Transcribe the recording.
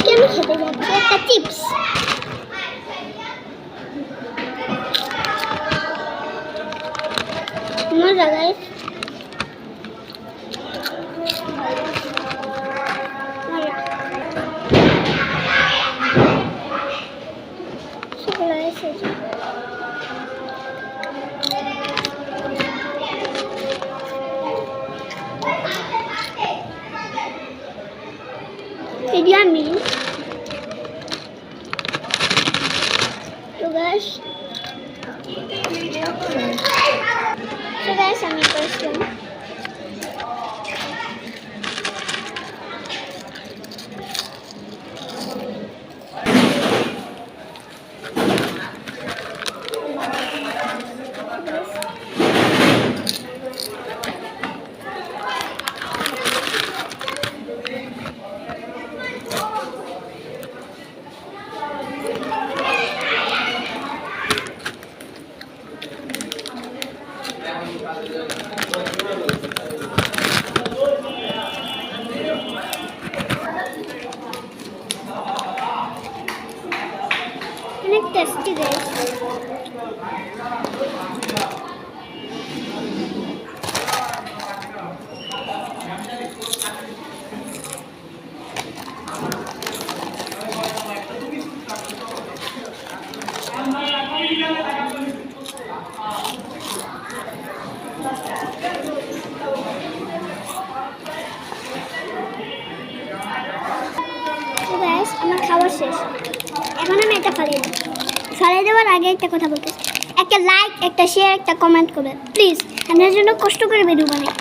আজকে আমি খেতে যাচ্ছি একটা চিপস। মজা গাইস, yummy. So guys, আমি করছিলাম অনেক টেস্টি গাইস। আমার খাওয়া শেষ, এখন আমি এটা ফালিয়ে দেবো। ফালিয়ে দেওয়ার আগে একটা কথা বলতে, একটা লাইক, একটা শেয়ার, একটা কমেন্ট করবেন প্লিজ। আপনার জন্য কষ্ট করে ভিডিও বানাই।